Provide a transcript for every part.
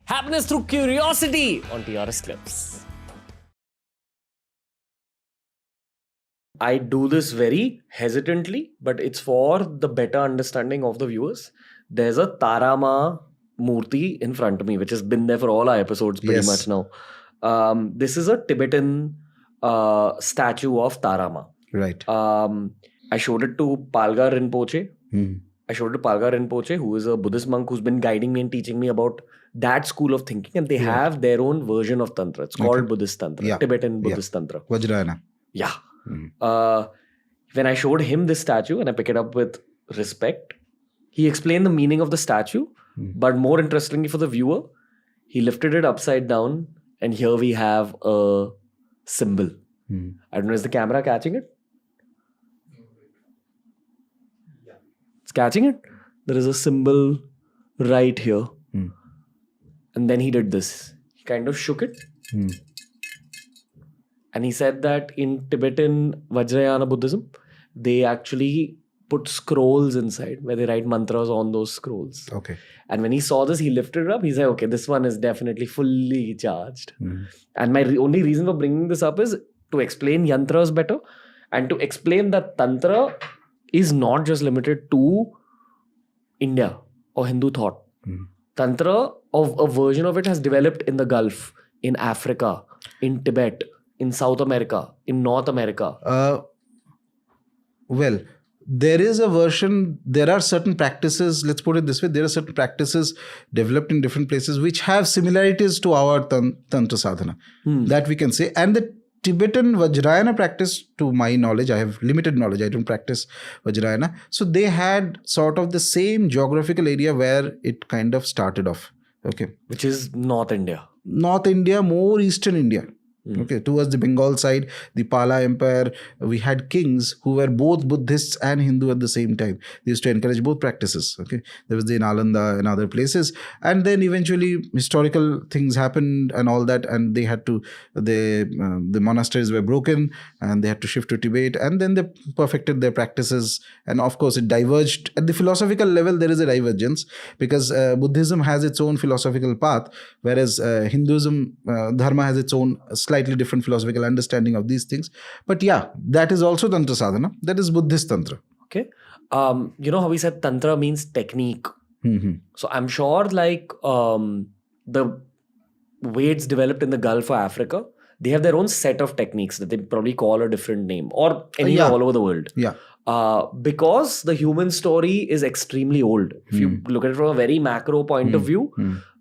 Happiness through curiosity on TRS Clips. I do this very hesitantly, but it's for the better understanding of the viewers. There's a Tarama Murti in front of me, which has been there for all our episodes pretty much now. This is a Tibetan statue of Tarama. Right. I showed it to Palgar Rinpoche. Who is a Buddhist monk who's been guiding me and teaching me about that school of thinking. And they have their own version of Tantra. It's called Buddhist Tantra, Tibetan Buddhist Tantra. Vajrayana. Yeah. When I showed him this statue and I pick it up with respect, he explained the meaning of the statue. But more interestingly for the viewer, he lifted it upside down and here we have a symbol. I don't know, is the camera catching it? It's catching it. There is a symbol right here. And then he did this. He kind of shook it. And he said that in Tibetan Vajrayana Buddhism, they actually put scrolls inside where they write mantras on those scrolls. Okay. And when he saw this, he lifted it up. He said, okay, this one is definitely fully charged. And my only reason for bringing this up is to explain yantras better and to explain that Tantra is not just limited to India or Hindu thought. Tantra, of a version of it, has developed in the Gulf, in Africa, in Tibet, in South America, in North America. Well, there is a version, there are certain practices, let's put it this way, there are certain practices developed in different places which have similarities to our Tantra sadhana. That we can say. And the Tibetan Vajrayana practice, to my knowledge, I have limited knowledge, I don't practice Vajrayana. So they had sort of the same geographical area where it kind of started off. Okay. Which is North India. North India, more Eastern India. Okay, towards the Bengal side, the Pala Empire, we had kings who were both Buddhists and Hindu at the same time. They used to encourage both practices. Okay, there was the Nalanda and other places, and then eventually historical things happened and all that, and they had to the monasteries were broken and they had to shift to Tibet, and then they perfected their practices, and of course it diverged at the philosophical level. There is a divergence because Buddhism has its own philosophical path, whereas Hinduism, Dharma has its own slightly different philosophical understanding of these things. But yeah, that is also Tantra sadhana. That is Buddhist Tantra. Okay. You know how we said Tantra means technique. So I'm sure like the way it's developed in the Gulf or Africa, they have their own set of techniques that they probably call a different name or anywhere all over the world. Yeah. Because the human story is extremely old. If you look at it from a very macro point of view,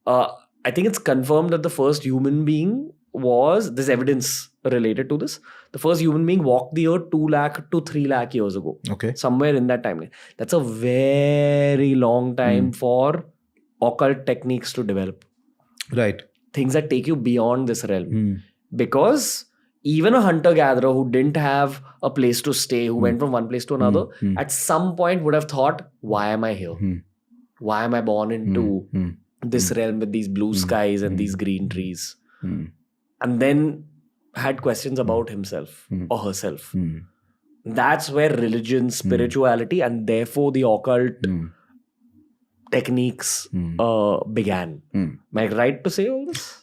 I think it's confirmed that the first human being there's evidence related to this. The first human being walked the earth 2 lakh to 3 lakh years ago. Okay. Somewhere in that timeline. That's a very long time for occult techniques to develop. Right. Things that take you beyond this realm. Because even a hunter-gatherer who didn't have a place to stay, who went from one place to another, at some point would have thought, why am I here? Why am I born into this realm with these blue skies and these green trees? And then had questions about himself or herself. That's where religion, spirituality, and therefore the occult techniques began. Am I right to say all this?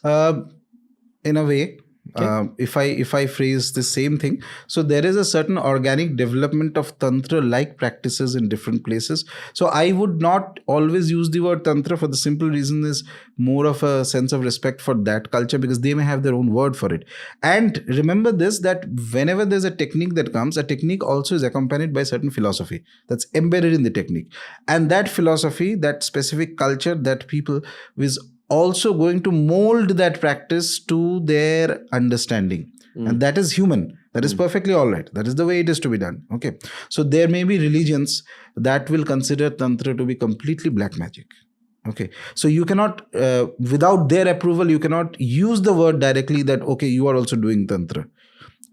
In a way. Okay. If I phrase the same thing, so there is a certain organic development of Tantra like practices in different places. So I would not always use the word Tantra for the simple reason is more of a sense of respect for that culture because they may have their own word for it. And remember this, that whenever there's a technique that comes, a technique also is accompanied by certain philosophy that's embedded in the technique. And that philosophy, that specific culture, that people is also going to mold that practice to their understanding. And that is human. That is perfectly all right. That is the way it is to be done. Okay. So there may be religions that will consider Tantra to be completely black magic. Okay. So you cannot, without their approval, you cannot use the word directly that, okay, you are also doing Tantra.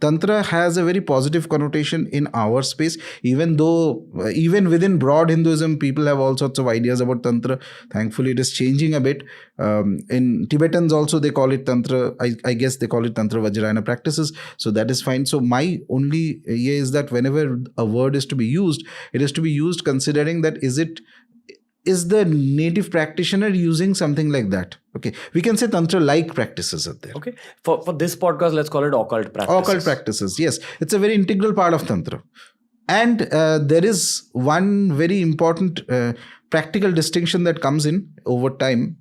Tantra has a very positive connotation in our space, even though, even within broad Hinduism, people have all sorts of ideas about Tantra. Thankfully, it is changing a bit. In Tibetans also, they call it Tantra. I guess they call it Tantra Vajrayana practices. So that is fine. So my only idea is that whenever a word is to be used, it is to be used considering that is it is the native practitioner using something like that? Okay, we can say Tantra-like practices are there. Okay. For this podcast, let's call it occult practices. Occult practices, yes. It's a very integral part of Tantra. And there is one very important practical distinction that comes in over time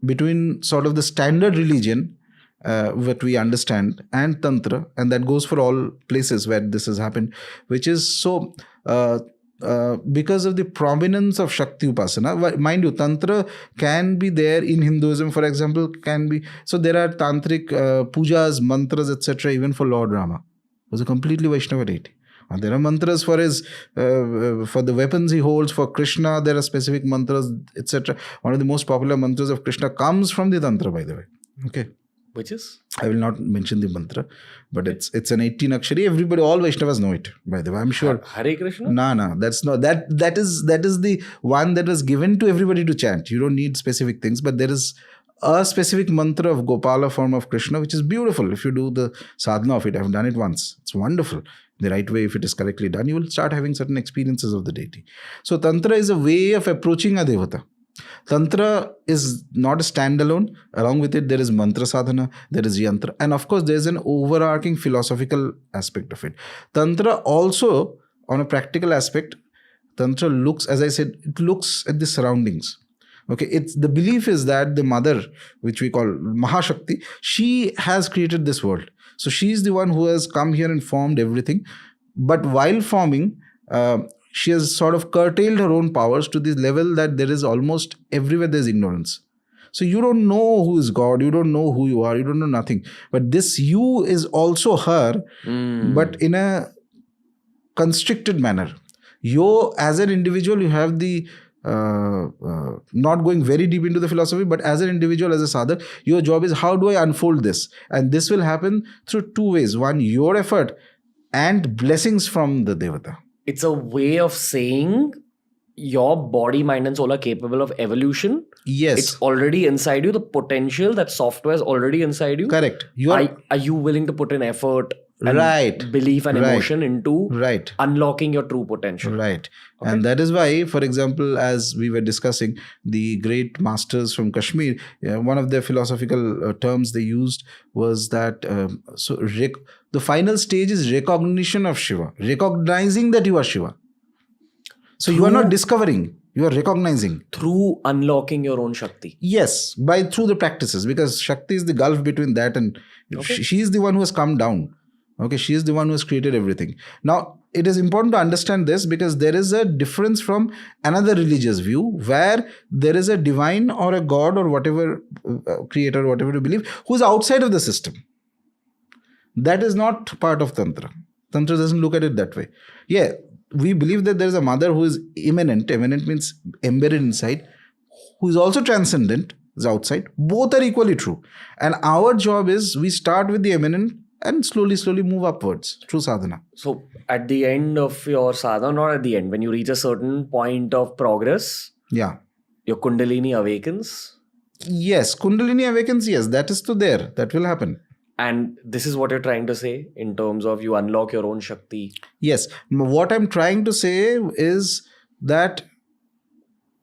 between sort of the standard religion, what we understand, and Tantra, and that goes for all places where this has happened, which is so... because of the prominence of Shakti Upasana. Mind you, Tantra can be there in Hinduism, for example, can be. So there are Tantric pujas, mantras, etc. even for Lord Rama. He was a completely Vaishnava deity. And there are mantras for his, for the weapons he holds. For Krishna, there are specific mantras, etc. One of the most popular mantras of Krishna comes from the Tantra, by the way. Okay. Which is? I will not mention the mantra, but it's an 18 akshari. Everybody, all Vaishnavas know it, by the way. I'm sure. Hare Krishna? No, that's not. That is the one that was given to everybody to chant. You don't need specific things, but there is a specific mantra of Gopala form of Krishna, which is beautiful. If you do the sadhana of it, I've done it once. It's wonderful. The right way, if it is correctly done, you will start having certain experiences of the deity. So Tantra is a way of approaching a devata. Tantra is not a standalone. Along with it, there is mantra sadhana, there is yantra, and of course, there is an overarching philosophical aspect of it. Tantra also, on a practical aspect, Tantra looks, as I said, it looks at the surroundings. Okay, it's the belief is that the mother, which we call Mahashakti, she has created this world. So she is the one who has come here and formed everything. But while forming, she has sort of curtailed her own powers to the level that there is almost everywhere there's ignorance. So you don't know who is God, you don't know who you are, you don't know nothing. But this you is also her, but in a constricted manner. You, as an individual, you have the, not going very deep into the philosophy, but as an individual, as a sadhak, your job is how do I unfold this? And this will happen through two ways. One, your effort and blessings from the Devata. It's a way of saying your body, mind and soul are capable of evolution. Yes. It's already inside you. The potential, that software is already inside you. Correct. Are you willing to put in effort and right, belief and emotion into right, unlocking your true potential? Right. Okay. And that is why, for example, as we were discussing, the great masters from Kashmir, one of their philosophical terms they used was that the final stage is recognition of Shiva, recognizing that you are Shiva. So you are not discovering, you are recognizing. Through unlocking your own Shakti. Yes, through the practices, because Shakti is the gulf between that and she is the one who has come down. Okay, she is the one who has created everything. Now, it is important to understand this because there is a difference from another religious view where there is a divine or a god or whatever, creator, whatever you believe, who is outside of the system. That is not part of Tantra. Tantra doesn't look at it that way. Yeah, we believe that there is a mother who is imminent. Imminent means embedded inside, who is also transcendent, is outside. Both are equally true. And our job is we start with the imminent and slowly move upwards through sadhana. So at the end of your sadhana, not at the end, when you reach a certain point of progress, yeah, your Kundalini awakens. Yes, Kundalini awakens, yes, that is to there. That will happen. And this is what you're trying to say in terms of you unlock your own Shakti. Yes. What I'm trying to say is that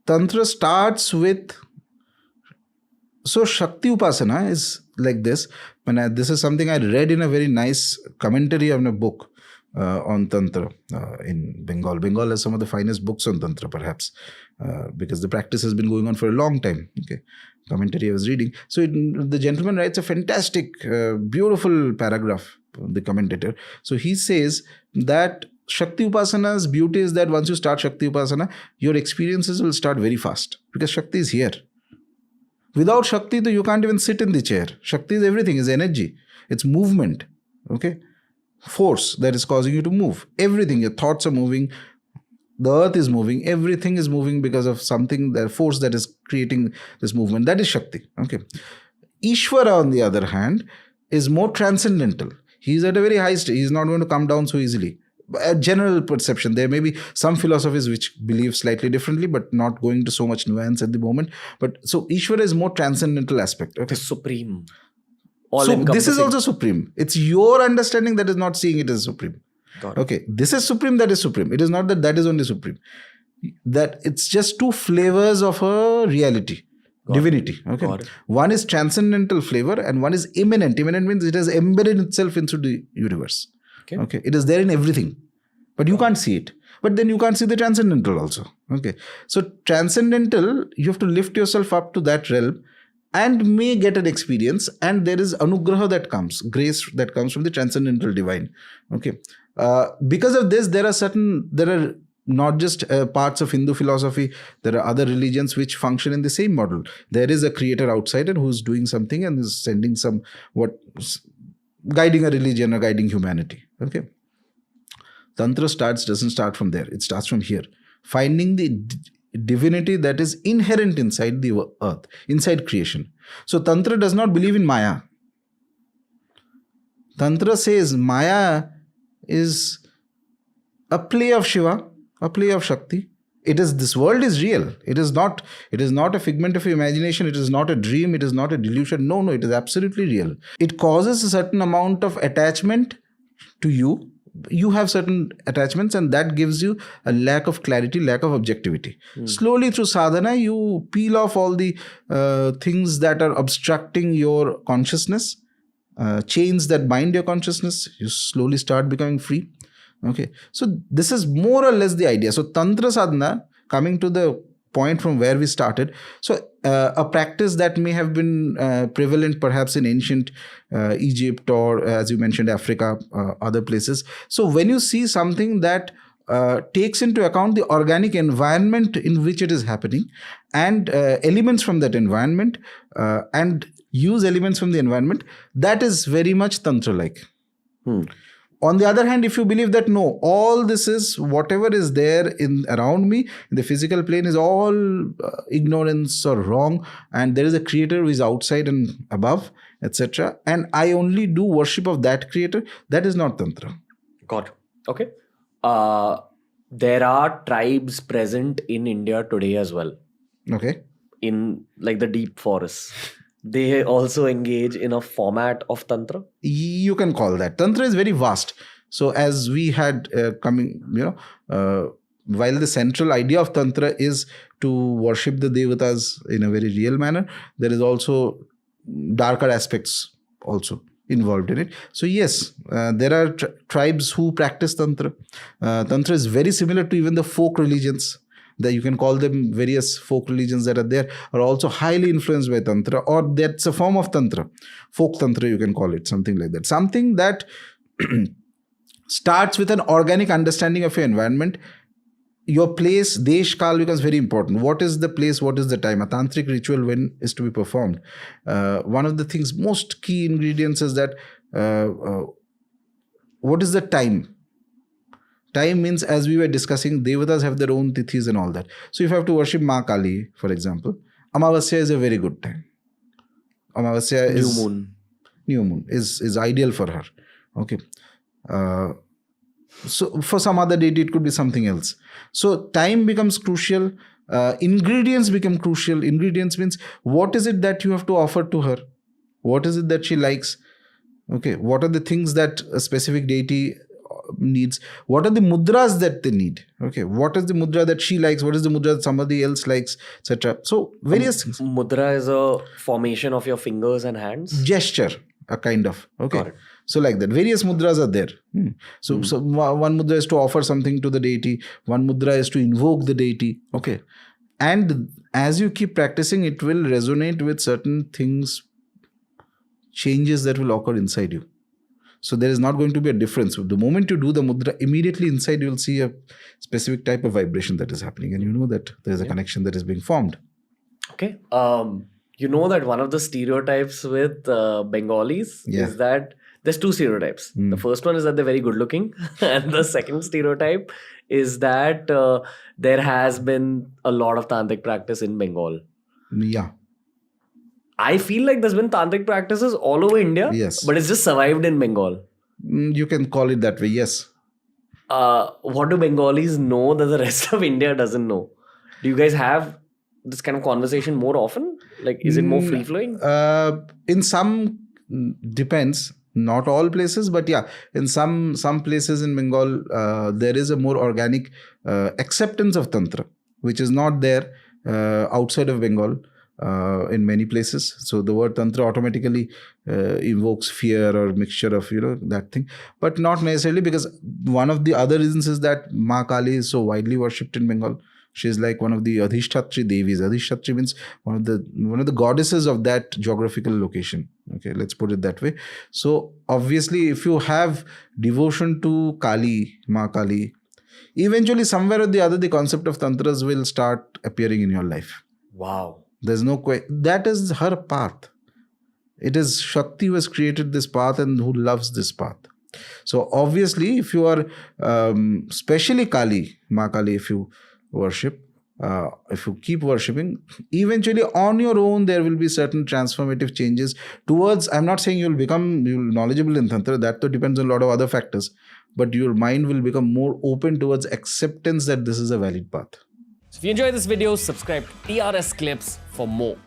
Tantra starts with... So Shakti Upasana is like this. This is something I read in a very nice commentary on a book on Tantra in Bengal. Bengal has some of the finest books on Tantra, perhaps, because the practice has been going on for a long time. Okay, commentary I was reading. So the gentleman writes a fantastic, beautiful paragraph, the commentator. So he says that Shakti Upasana's beauty is that once you start Shakti Upasana, your experiences will start very fast because Shakti is here. Without Shakti, you can't even sit in the chair. Shakti is everything, is energy. It's movement. Okay? Force that is causing you to move. Everything, your thoughts are moving. The earth is moving. Everything is moving because of something, the force that is creating this movement. That is Shakti. Okay? Ishvara, on the other hand, is more transcendental. He is at a very high stage. He is not going to come down so easily. A general perception. There may be some philosophies which believe slightly differently, but not going to so much nuance at the moment. But so Ishvara is more transcendental aspect. Okay? The supreme. So this is also supreme. It's your understanding that is not seeing it as supreme. Okay. This is supreme, that is supreme. It is not that is only supreme. that it's just two flavors of a reality. Divinity. Okay. One is transcendental flavor and one is imminent. Imminent means it has embedded itself into the universe. Okay. It is there in everything, but you can't see it. But then you can't see the transcendental also. Okay. So transcendental, you have to lift yourself up to that realm and may get an experience. And there is anugraha that comes, grace that comes from the transcendental divine. Okay. Because of this, there are not just parts of Hindu philosophy, there are other religions which function in the same model. There is a creator outsider who's doing something and is sending guiding a religion or guiding humanity. Okay. Tantra doesn't start from there. It starts from here. Finding the divinity that is inherent inside the earth, inside creation. So Tantra does not believe in Maya. Tantra says Maya is a play of Shiva, a play of Shakti. This world is real. It is not a figment of your imagination. It is not a dream. It is not a delusion. No, it is absolutely real. It causes a certain amount of attachment to you. You have certain attachments and that gives you a lack of clarity, lack of objectivity. Slowly through sadhana, you peel off all the things that are obstructing your consciousness, chains that bind your consciousness. You slowly start becoming free. Okay, so this is more or less the idea. So Tantra sadhana, coming to the point from where we started. So a practice that may have been prevalent perhaps in ancient Egypt or as you mentioned, Africa, other places. So when you see something that takes into account the organic environment in which it is happening and elements from that environment and use elements from the environment, that is very much Tantra-like. On the other hand, if you believe that no, all this is whatever is there around me in the physical plane is all ignorance or wrong, and there is a creator who is outside and above, etc., and I only do worship of that creator, that is not Tantra. Got it. Okay. There are tribes present in India today as well. Okay. In like the deep forests. They also engage in a format of Tantra? You can call that. Tantra is very vast. So as we had while the central idea of Tantra is to worship the Devatas in a very real manner, there is also darker aspects also involved in it. So yes, there are tribes who practice Tantra. Tantra is very similar to even the folk religions. That you can call them various folk religions that are there are also highly influenced by Tantra, or that's a form of Tantra. Folk Tantra, you can call it, something like that. Something that starts with an organic understanding of your environment. Your place, Desh, Kal becomes very important. What is the place? What is the time? A tantric ritual when is to be performed. One of the things, most key ingredients is that what is the time? Time means, as we were discussing, Devatas have their own tithis and all that. So if you have to worship Ma Kali, for example, Amavasya is a very good time. Amavasya is... New moon is ideal for her. Okay. So for some other deity, it could be something else. So time becomes crucial. Ingredients become crucial. Ingredients means what is it that you have to offer to her? What is it that she likes? Okay. What are the things that a specific deity needs? What are the mudras that they need? Okay, what is the mudra that she likes? What is the mudra that somebody else likes, etc.? So various things. Mudra is a formation of your fingers and hands? Gesture, a kind of. Okay, so like that, various mudras are there. So one mudra is to offer something to the deity, one mudra is to invoke the deity. Okay, and as you keep practicing, it will resonate with certain things, changes that will occur inside you. So there is not going to be a difference. The moment you do the mudra, immediately inside you will see a specific type of vibration that is happening, and you know that there is a connection that is being formed. Okay. You know that one of the stereotypes with Bengalis is that there's two stereotypes. The first one is that they're very good looking, and the second stereotype is that there has been a lot of tantric practice in Bengal. Yeah. I feel like there's been tantric practices all over India, but it's just survived in Bengal. You can call it that way, yes. What do Bengalis know that the rest of India doesn't know? Do you guys have this kind of conversation more often? Like, is it more free-flowing? In some, depends. Not all places, but yeah, in some places in Bengal, there is a more organic acceptance of Tantra, which is not there outside of Bengal in many places. So the word Tantra automatically evokes fear or mixture of, that thing. But not necessarily, because one of the other reasons is that Ma Kali is so widely worshipped in Bengal. She is like one of the Adhishtatri Devis. Adhishtatri means one of the goddesses of that geographical location. Okay, let's put it that way. So obviously, if you have devotion to Kali, Ma Kali, eventually somewhere or the other, the concept of Tantras will start appearing in your life. Wow. There's no question. That is her path. It is Shakti who has created this path and who loves this path. So obviously, if you are, especially Kali, Ma Kali, if you worship, if you keep worshipping, eventually on your own there will be certain transformative changes towards, I'm not saying you'll become knowledgeable in Tantra, that depends on a lot of other factors, but your mind will become more open towards acceptance that this is a valid path. So if you enjoyed this video, subscribe to TRS Clips for more.